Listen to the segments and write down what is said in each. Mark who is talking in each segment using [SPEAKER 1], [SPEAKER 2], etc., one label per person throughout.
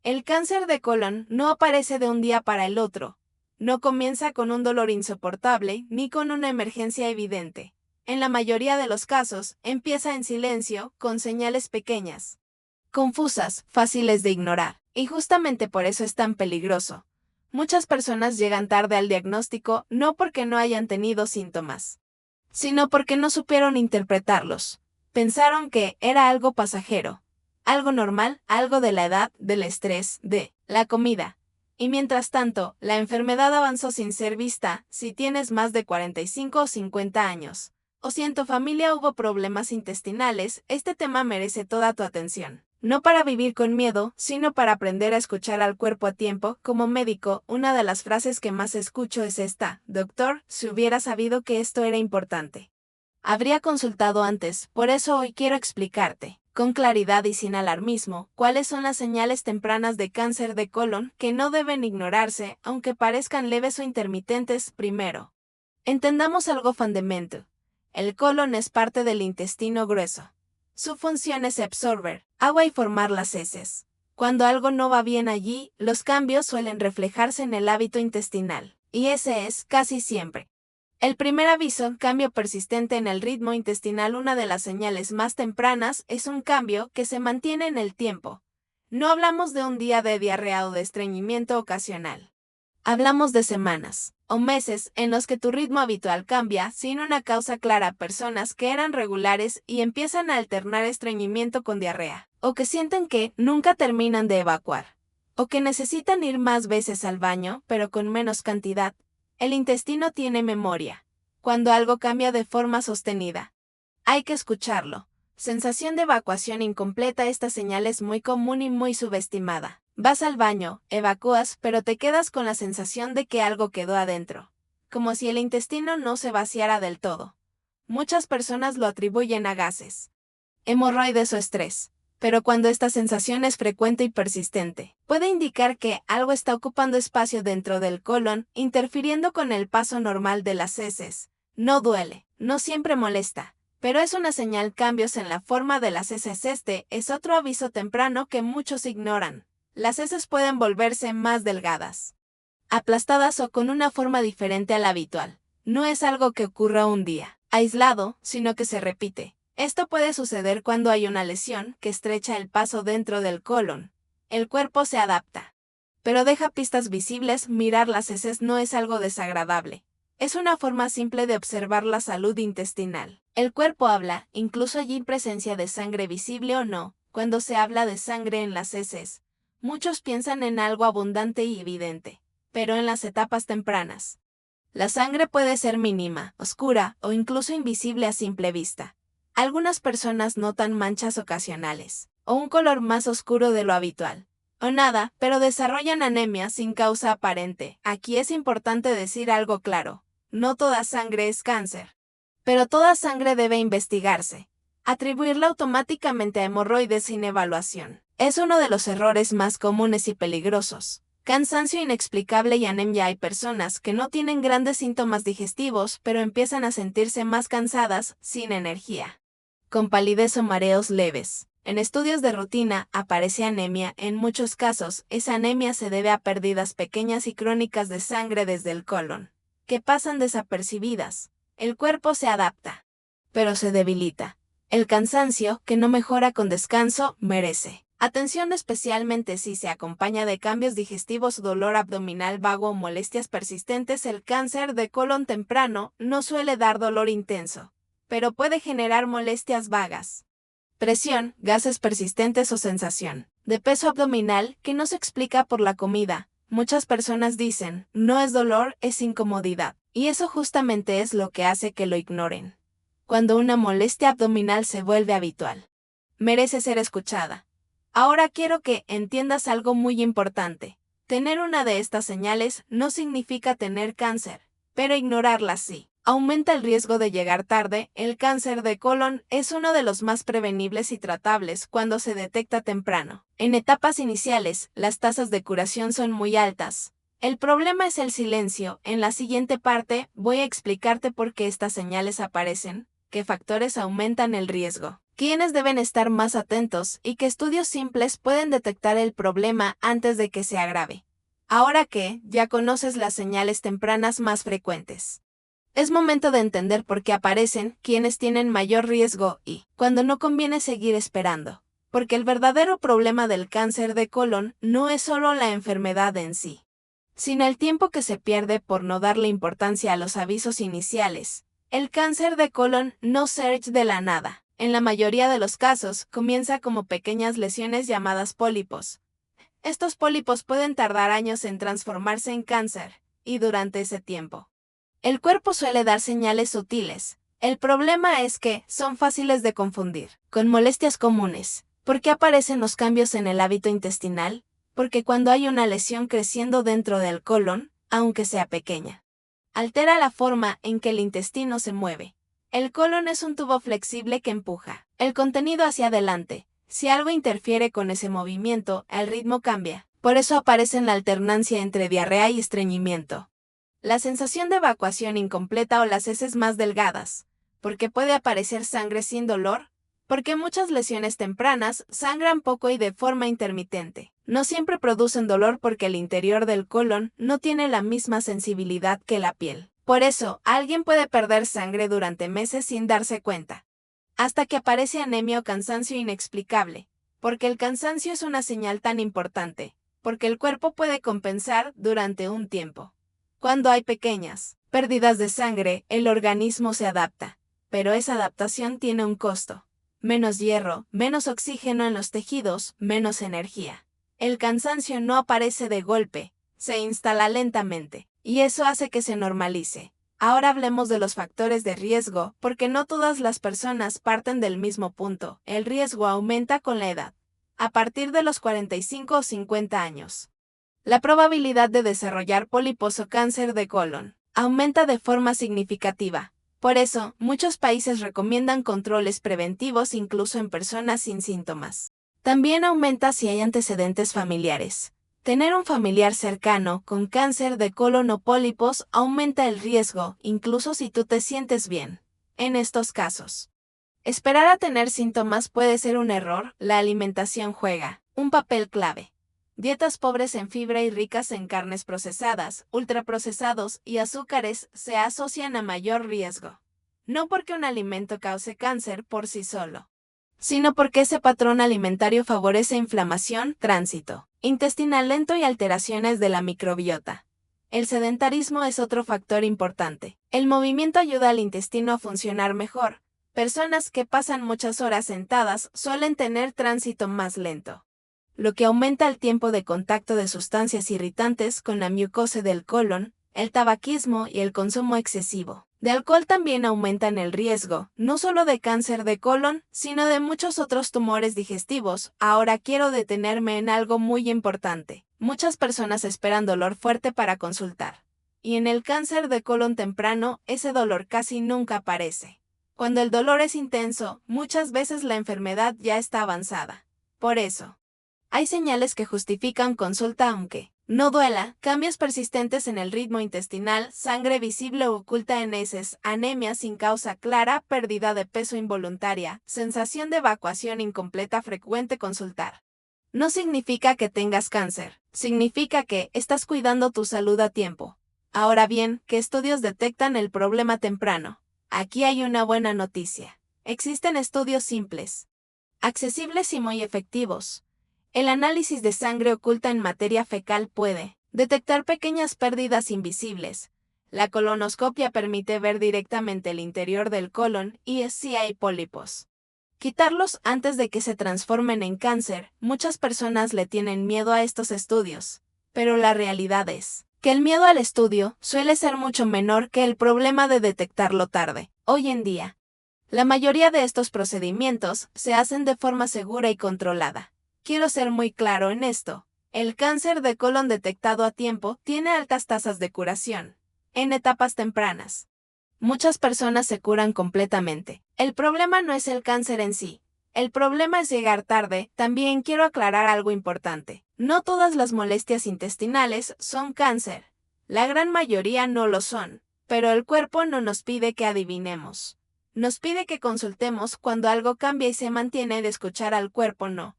[SPEAKER 1] El cáncer de colon no aparece de un día para el otro. No comienza con un dolor insoportable ni con una emergencia evidente. En la mayoría de los casos, empieza en silencio, con señales pequeñas, confusas, fáciles de ignorar. Y justamente por eso es tan peligroso. Muchas personas llegan tarde al diagnóstico no porque no hayan tenido síntomas, sino porque no supieron interpretarlos. Pensaron que era algo pasajero, algo normal, algo de la edad, del estrés, de la comida. Y mientras tanto, la enfermedad avanzó sin ser vista si tienes más de 45 o 50 años. O si en tu familia hubo problemas intestinales, este tema merece toda tu atención. No para vivir con miedo, sino para aprender a escuchar al cuerpo a tiempo. Como médico, una de las frases que más escucho es esta: doctor, si hubiera sabido que esto era importante, habría consultado antes. Por eso hoy quiero explicarte, con claridad y sin alarmismo, cuáles son las señales tempranas de cáncer de colon que no deben ignorarse, aunque parezcan leves o intermitentes. Primero, entendamos algo fundamental. El colon es parte del intestino grueso. Su función es absorber agua y formar las heces. Cuando algo no va bien allí, los cambios suelen reflejarse en el hábito intestinal, y ese es, casi siempre, el primer aviso. Cambio persistente en el ritmo intestinal. Una de las señales más tempranas es un cambio que se mantiene en el tiempo. No hablamos de un día de diarrea o de estreñimiento ocasional. Hablamos de semanas o meses en los que tu ritmo habitual cambia sin una causa clara. Personas que eran regulares y empiezan a alternar estreñimiento con diarrea, o que sienten que nunca terminan de evacuar, o que necesitan ir más veces al baño, pero con menos cantidad. El intestino tiene memoria. Cuando algo cambia de forma sostenida, hay que escucharlo. Sensación de evacuación incompleta. Esta señal es muy común y muy subestimada. Vas al baño, evacúas, pero te quedas con la sensación de que algo quedó adentro, como si el intestino no se vaciara del todo. Muchas personas lo atribuyen a gases, hemorroides o estrés, pero cuando esta sensación es frecuente y persistente, puede indicar que algo está ocupando espacio dentro del colon, interfiriendo con el paso normal de las heces. No duele, no siempre molesta, pero es una señal. Cambios en la forma de las heces. Este es otro aviso temprano que muchos ignoran. Las heces pueden volverse más delgadas, aplastadas o con una forma diferente a la habitual. No es algo que ocurra un día aislado, sino que se repite. Esto puede suceder cuando hay una lesión que estrecha el paso dentro del colon. El cuerpo se adapta, pero deja pistas visibles. Mirar las heces no es algo desagradable. Es una forma simple de observar la salud intestinal. El cuerpo habla, incluso allí presencia de sangre visible o no. Cuando se habla de sangre en las heces, muchos piensan en algo abundante y evidente, pero en las etapas tempranas, la sangre puede ser mínima, oscura o incluso invisible a simple vista. Algunas personas notan manchas ocasionales, o un color más oscuro de lo habitual, o nada, pero desarrollan anemia sin causa aparente. Aquí es importante decir algo claro: no toda sangre es cáncer, pero toda sangre debe investigarse. Atribuirla automáticamente a hemorroides sin evaluación es uno de los errores más comunes y peligrosos. Cansancio inexplicable y anemia. Hay personas que no tienen grandes síntomas digestivos, pero empiezan a sentirse más cansadas, sin energía, con palidez o mareos leves. En estudios de rutina aparece anemia. En muchos casos, esa anemia se debe a pérdidas pequeñas y crónicas de sangre desde el colon, que pasan desapercibidas. El cuerpo se adapta, pero se debilita. El cansancio, que no mejora con descanso, merece atención, especialmente si se acompaña de cambios digestivos, dolor abdominal vago o molestias persistentes. El cáncer de colon temprano no suele dar dolor intenso, pero puede generar molestias vagas, presión, gases persistentes o sensación de peso abdominal que no se explica por la comida. Muchas personas dicen, no es dolor, es incomodidad, y eso justamente es lo que hace que lo ignoren. Cuando una molestia abdominal se vuelve habitual, merece ser escuchada. Ahora quiero que entiendas algo muy importante. Tener una de estas señales no significa tener cáncer, pero ignorarlas sí. Aumenta el riesgo de llegar tarde. El cáncer de colon es uno de los más prevenibles y tratables cuando se detecta temprano. En etapas iniciales, las tasas de curación son muy altas. El problema es el silencio. En la siguiente parte, voy a explicarte por qué estas señales aparecen, qué factores aumentan el riesgo, quiénes deben estar más atentos y qué estudios simples pueden detectar el problema antes de que se agrave. Ahora que ya conoces las señales tempranas más frecuentes, es momento de entender por qué aparecen, quiénes tienen mayor riesgo y cuándo no conviene seguir esperando. Porque el verdadero problema del cáncer de colon no es solo la enfermedad en sí, sino el tiempo que se pierde por no darle importancia a los avisos iniciales. El cáncer de colon no surge de la nada. En la mayoría de los casos, comienza como pequeñas lesiones llamadas pólipos. Estos pólipos pueden tardar años en transformarse en cáncer, y durante ese tiempo, el cuerpo suele dar señales sutiles. El problema es que son fáciles de confundir con molestias comunes. ¿Por qué aparecen los cambios en el hábito intestinal? Porque cuando hay una lesión creciendo dentro del colon, aunque sea pequeña, altera la forma en que el intestino se mueve. El colon es un tubo flexible que empuja el contenido hacia adelante. Si algo interfiere con ese movimiento, el ritmo cambia. Por eso aparece la alternancia entre diarrea y estreñimiento. La sensación de evacuación incompleta o las heces más delgadas. Porque puede aparecer sangre sin dolor. Porque muchas lesiones tempranas sangran poco y de forma intermitente. No siempre producen dolor porque el interior del colon no tiene la misma sensibilidad que la piel. Por eso, alguien puede perder sangre durante meses sin darse cuenta, hasta que aparece anemia o cansancio inexplicable. Porque el cansancio es una señal tan importante, porque el cuerpo puede compensar durante un tiempo. Cuando hay pequeñas pérdidas de sangre, el organismo se adapta, pero esa adaptación tiene un costo. Menos hierro, menos oxígeno en los tejidos, menos energía. El cansancio no aparece de golpe, se instala lentamente, y eso hace que se normalice. Ahora hablemos de los factores de riesgo, porque no todas las personas parten del mismo punto. El riesgo aumenta con la edad. A partir de los 45 o 50 años, la probabilidad de desarrollar pólipos o cáncer de colon aumenta de forma significativa. Por eso, muchos países recomiendan controles preventivos incluso en personas sin síntomas. También aumenta si hay antecedentes familiares. Tener un familiar cercano con cáncer de colon o pólipos aumenta el riesgo, incluso si tú te sientes bien. En estos casos, esperar a tener síntomas puede ser un error. La alimentación juega un papel clave. Dietas pobres en fibra y ricas en carnes procesadas, ultraprocesados y azúcares se asocian a mayor riesgo. No porque un alimento cause cáncer por sí solo, sino porque ese patrón alimentario favorece inflamación, tránsito intestinal lento y alteraciones de la microbiota. El sedentarismo es otro factor importante. El movimiento ayuda al intestino a funcionar mejor. Personas que pasan muchas horas sentadas suelen tener tránsito más lento, lo que aumenta el tiempo de contacto de sustancias irritantes con la mucosa del colon. El tabaquismo y el consumo excesivo de alcohol también aumentan el riesgo, no solo de cáncer de colon, sino de muchos otros tumores digestivos. Ahora quiero detenerme en algo muy importante. Muchas personas esperan dolor fuerte para consultar. Y en el cáncer de colon temprano, ese dolor casi nunca aparece. Cuando el dolor es intenso, muchas veces la enfermedad ya está avanzada. Por eso, hay señales que justifican consulta aunque no duela: cambios persistentes en el ritmo intestinal, sangre visible o oculta en heces, anemia sin causa clara, pérdida de peso involuntaria, sensación de evacuación incompleta frecuente. Consultar no significa que tengas cáncer, significa que estás cuidando tu salud a tiempo. Ahora bien, ¿qué estudios detectan el problema temprano? Aquí hay una buena noticia. Existen estudios simples, accesibles y muy efectivos. El análisis de sangre oculta en materia fecal puede detectar pequeñas pérdidas invisibles. La colonoscopia permite ver directamente el interior del colon y si hay pólipos, quitarlos antes de que se transformen en cáncer. Muchas personas le tienen miedo a estos estudios, pero la realidad es que el miedo al estudio suele ser mucho menor que el problema de detectarlo tarde. Hoy en día, la mayoría de estos procedimientos se hacen de forma segura y controlada. Quiero ser muy claro en esto. El cáncer de colon detectado a tiempo tiene altas tasas de curación. En etapas tempranas, muchas personas se curan completamente. El problema no es el cáncer en sí. El problema es llegar tarde. También quiero aclarar algo importante. No todas las molestias intestinales son cáncer. La gran mayoría no lo son, pero el cuerpo no nos pide que adivinemos. Nos pide que consultemos cuando algo cambia y se mantiene de escuchar al cuerpo no.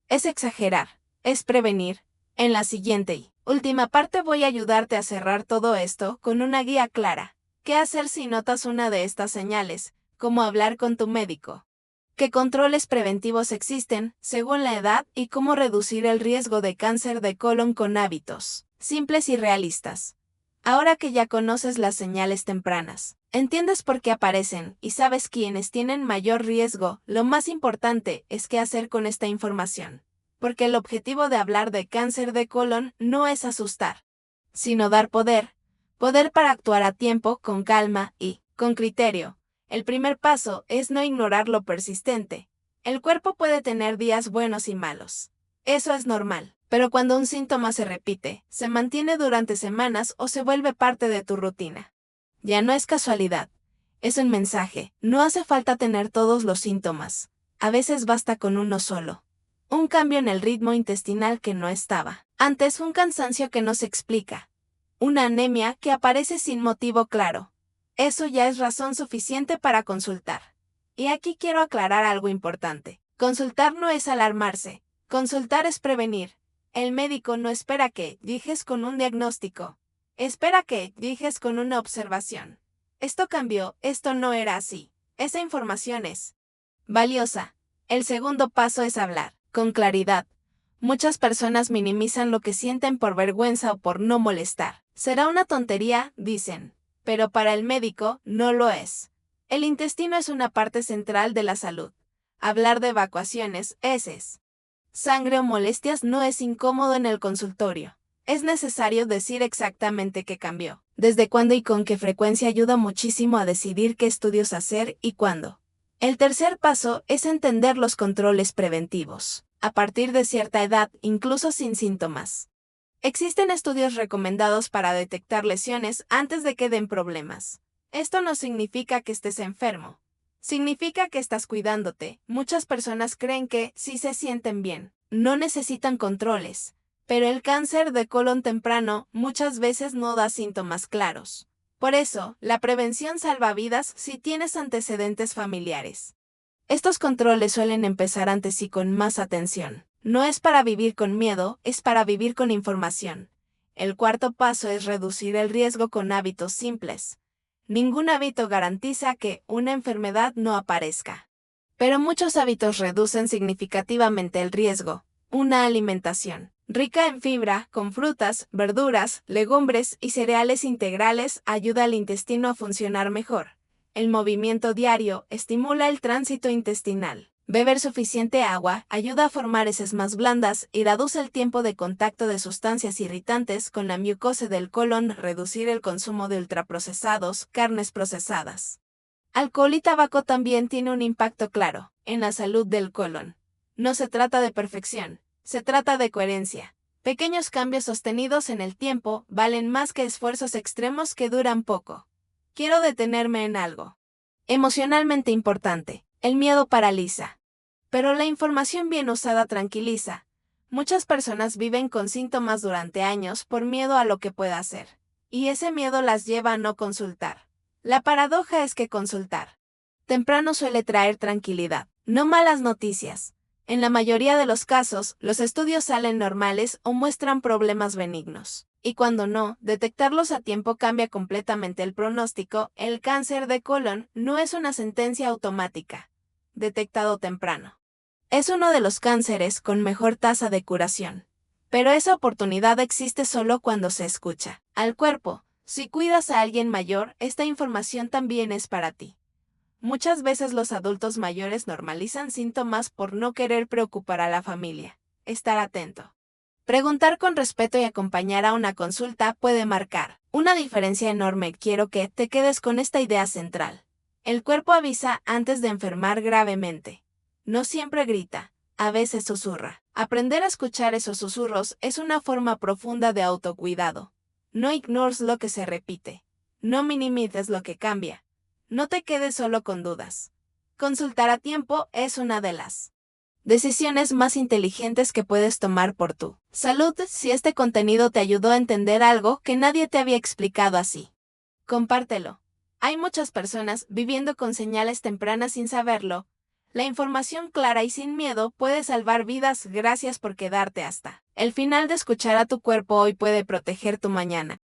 [SPEAKER 1] Es exagerar, es prevenir. En la siguiente y última parte voy a ayudarte a cerrar todo esto con una guía clara. ¿Qué hacer si notas una de estas señales? ¿Cómo hablar con tu médico? ¿Qué controles preventivos existen, según la edad, y cómo reducir el riesgo de cáncer de colon con hábitos simples y realistas? Ahora que ya conoces las señales tempranas, entiendes por qué aparecen y sabes quiénes tienen mayor riesgo, lo más importante es qué hacer con esta información. Porque el objetivo de hablar de cáncer de colon no es asustar, sino dar poder. Poder para actuar a tiempo, con calma y con criterio. El primer paso es no ignorar lo persistente. El cuerpo puede tener días buenos y malos. Eso es normal. Pero cuando un síntoma se repite, se mantiene durante semanas o se vuelve parte de tu rutina, ya no es casualidad. Es un mensaje. No hace falta tener todos los síntomas. A veces basta con uno solo. Un cambio en el ritmo intestinal que no estaba. Antes, un cansancio que no se explica. Una anemia que aparece sin motivo claro. Eso ya es razón suficiente para consultar. Y aquí quiero aclarar algo importante. Consultar no es alarmarse. Consultar es prevenir. El médico no espera que llegues con un diagnóstico. Espera que llegues con una observación. Esto cambió, esto no era así. Esa información es valiosa. El segundo paso es hablar, con claridad. Muchas personas minimizan lo que sienten por vergüenza o por no molestar. Será una tontería, dicen. Pero para el médico, no lo es. El intestino es una parte central de la salud. Hablar de evacuaciones, heces, sangre o molestias no es incómodo en el consultorio. Es necesario decir exactamente qué cambió, desde cuándo y con qué frecuencia ayuda muchísimo a decidir qué estudios hacer y cuándo. El tercer paso es entender los controles preventivos, a partir de cierta edad, incluso sin síntomas. Existen estudios recomendados para detectar lesiones antes de que den problemas. Esto no significa que estés enfermo. Significa que estás cuidándote. Muchas personas creen que, si se sienten bien, no necesitan controles. Pero el cáncer de colon temprano muchas veces no da síntomas claros. Por eso, la prevención salva vidas si tienes antecedentes familiares. Estos controles suelen empezar antes y con más atención. No es para vivir con miedo, es para vivir con información. El cuarto paso es reducir el riesgo con hábitos simples. Ningún hábito garantiza que una enfermedad no aparezca. Pero muchos hábitos reducen significativamente el riesgo. Una alimentación rica en fibra, con frutas, verduras, legumbres y cereales integrales ayuda al intestino a funcionar mejor. El movimiento diario estimula el tránsito intestinal. Beber suficiente agua ayuda a formar heces más blandas y reduce el tiempo de contacto de sustancias irritantes con la mucosa del colon, reducir el consumo de ultraprocesados, carnes procesadas. Alcohol y tabaco también tiene un impacto claro en la salud del colon. No se trata de perfección, se trata de coherencia. Pequeños cambios sostenidos en el tiempo valen más que esfuerzos extremos que duran poco. Quiero detenerme en algo emocionalmente importante. El miedo paraliza. Pero la información bien usada tranquiliza. Muchas personas viven con síntomas durante años por miedo a lo que pueda hacer. Y ese miedo las lleva a no consultar. La paradoja es que consultar temprano suele traer tranquilidad, no malas noticias. En la mayoría de los casos, los estudios salen normales o muestran problemas benignos. Y cuando no, detectarlos a tiempo cambia completamente el pronóstico. El cáncer de colon no es una sentencia automática. Detectado temprano. Es uno de los cánceres con mejor tasa de curación. Pero esa oportunidad existe solo cuando se escucha al cuerpo. Si cuidas a alguien mayor, esta información también es para ti. Muchas veces los adultos mayores normalizan síntomas por no querer preocupar a la familia. Estar atento. Preguntar con respeto y acompañar a una consulta puede marcar una diferencia enorme. Quiero que te quedes con esta idea central. El cuerpo avisa antes de enfermar gravemente. No siempre grita, a veces susurra. Aprender a escuchar esos susurros es una forma profunda de autocuidado. No ignores lo que se repite. No minimices lo que cambia. No te quedes solo con dudas. Consultar a tiempo es una de las decisiones más inteligentes que puedes tomar por tu salud. Si este contenido te ayudó a entender algo que nadie te había explicado así, compártelo. Hay muchas personas viviendo con señales tempranas sin saberlo. La información clara y sin miedo puede salvar vidas. Gracias por quedarte hasta el final de escuchar a tu cuerpo hoy puede proteger tu mañana.